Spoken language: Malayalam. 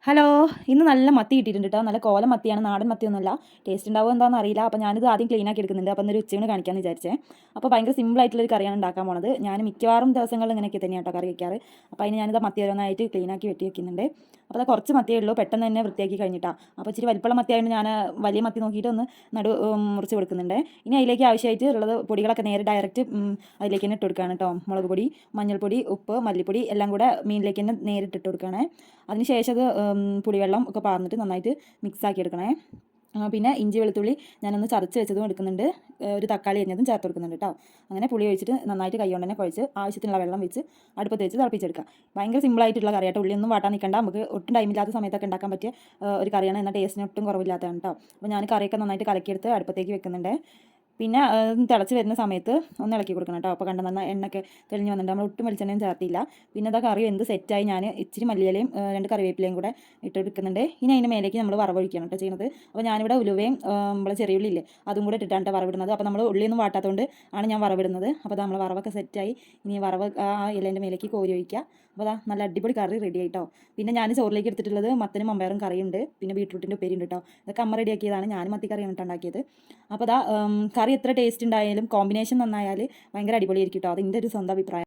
ഹലോ, ഇന്ന് നല്ല മത്തി കിട്ടിയിട്ടുണ്ട് കേട്ടോ. നല്ല കോലം മത്തിയാണ്, നാടൻ മത്തിയൊന്നുമല്ല. ടേസ്റ്റ് ഉണ്ടാവുമോ എന്താണെന്ന് അറിയില്ല. അപ്പോൾ ഞാനിത് ആദ്യം ക്ലീൻ ആക്കി എടുക്കുന്നുണ്ട്. അപ്പോൾ ഇന്നൊരു ഉച്ചയൂണ് കാണിക്കാമെന്ന് വിചാരിച്ചേ. അപ്പോൾ ഭയങ്കര സിമ്പിൾ ആയിട്ടുള്ളൊരു കറിയാണ് ഉണ്ടാക്കാൻ പോണത്. ഞാൻ മിക്കവാറും ദിവസങ്ങളിൽ ഇങ്ങനെയൊക്കെ തന്നെയാണ് കേട്ടോ കറി വയ്ക്കാറ്. അപ്പോൾ അതിന് ഞാനിത് മത്തി ഓരോന്നായിട്ട് ക്ലീൻ ആക്കി വെട്ടി വെക്കുന്നുണ്ട്. അപ്പോൾ അത് കുറച്ച് മത്തിയേ ഉള്ളൂ, പെട്ടെന്ന് തന്നെ വൃത്തിയാക്കി കഴിഞ്ഞിട്ടാണ്. അപ്പോൾ ഇച്ചിരി വലിപ്പമുള്ള മത്തിയായതുകൊണ്ട് ഞാൻ വലിയ മത്തി നോക്കിയിട്ട് ഒന്ന് മുറിച്ച് കൊടുക്കുന്നുണ്ട്. ഇനി അതിലേക്ക് ആവശ്യമായിട്ട് ഉള്ളത് പൊടികളൊക്കെ നേരെ ഡയറക്റ്റ് അതിലേക്ക് തന്നെ ഇട്ട് കൊടുക്കുകയാണ് കേട്ടോ. മുളക് പൊടി, മഞ്ഞൾപ്പൊടി, ഉപ്പ്, മല്ലിപ്പൊടി എല്ലാം കൂടെ മീനിലേക്ക് തന്നെ നേരിട്ട് ഇട്ട് കൊടുക്കുകയാണ്. അതിനുശേഷം അത് പുളിവെള്ളം ഒക്കെ പാർന്നിട്ട് നന്നായിട്ട് മിക്സ് ആക്കി എടുക്കണേ. പിന്നെ ഇഞ്ചി വെളുത്തുള്ളി ഞാനൊന്ന് ചതച്ച് വെച്ചതും എടുക്കുന്നുണ്ട്, ഒരു തക്കാളി അരിഞ്ഞതും ചേർത്ത് കൊടുക്കുന്നുണ്ട് കേട്ടോ. അങ്ങനെ പുളി ഒഴിച്ചിട്ട് നന്നായിട്ട് കൈ കൊണ്ട് തന്നെ കുഴച്ച് ആവശ്യത്തിനുള്ള വെള്ളം വെച്ച് അടുപ്പത്ത് വെച്ച് തിളപ്പിച്ചെടുക്കുക. ഭയങ്കര സിമ്പിളായിട്ടുള്ള കറിയാട്ടോ. ഉള്ളിയൊന്നും വാട്ടാൻ നിൽക്കണ്ട, നമുക്ക് ഒട്ടും ടൈമില്ലാത്ത സമയത്തൊക്കെ ഉണ്ടാക്കാൻ പറ്റിയ ഒരു കറിയാണ്. എന്നാൽ ടേസ്റ്റിന് ഒട്ടും കുറവില്ലാത്തതാണ് കേട്ടോ. അപ്പോൾ ഞാൻ കറിയൊക്കെ നന്നായിട്ട് കലക്കിയെടുത്ത് അടുപ്പത്തേക്ക് വെക്കുന്നുണ്ട്. പിന്നെ തിളച്ച് വരുന്ന സമയത്ത് ഒന്ന് ഇളക്കി കൊടുക്കണം കേട്ടോ. അപ്പോൾ കണ്ട നന്നായി എണ്ണയൊക്കെ തെളിഞ്ഞ് വന്നിട്ടുണ്ട്. നമ്മൾ ഒട്ടും വെളിച്ചെണ്ണയും ചേർത്തില്ല. പിന്നെ അതാ കറി എന്ത് സെറ്റായി ഞാൻ ഇച്ചിരി മല്ലിയിലയും 2 കറിവേപ്പിലയും കൂടെ ഇട്ടെടുക്കുന്നുണ്ട്. ഇനി അതിൻ്റെ മേലേക്ക് നമ്മൾ വറവൊഴിക്കണം കേട്ടോ ചെയ്യുന്നത്. അപ്പോൾ ഞാനിവിടെ ഉലുവയും നമ്മളെ ചെറിയ ഉള്ളി ഇല്ലേ അതും കൂടെ ഇട്ടിട്ടാണ് വറവിടുന്നത്. അപ്പോൾ നമ്മൾ ഉള്ളിയൊന്നും വാട്ടാത്തതുകൊണ്ട് ആണ് ഞാൻ വറവിടുന്നത്. അപ്പോൾ നമ്മൾ വറവൊക്കെ സെറ്റായി. ഇനി വറവ് ആ ഇലേൻ്റെ മേലേക്ക് കോരി ഒഴിക്കുക. അപ്പോൾ അതാ നല്ല അടിപൊളി കറി റെഡി ആയിട്ടോ. പിന്നെ ഞാൻ ചോറിലേക്ക് എടുത്തിട്ടുള്ളത് മത്തനും മമ്പയറും കറിയുണ്ട്, പിന്നെ ബീട്രൂട്ടിൻ്റെ ഉപ്പേരി ഉണ്ട് കേട്ടോ. ഇതൊക്കെ അമ്മ റെഡിയാക്കിയതാണ്, ഞാൻ മത്തിക്കറിയാണ് കേട്ടോ ഉണ്ടാക്കിയത്. അപ്പോൾ അതാ കറി എത്ര ടേസ്റ്റ് ഉണ്ടായാലും കോമ്പിനേഷൻ നന്നായാൽ ഭയങ്കര അടിപൊളിയായിരിക്കും കേട്ടോ. അതിൻ്റെ ഒരു സ്വന്തം അഭിപ്രായം.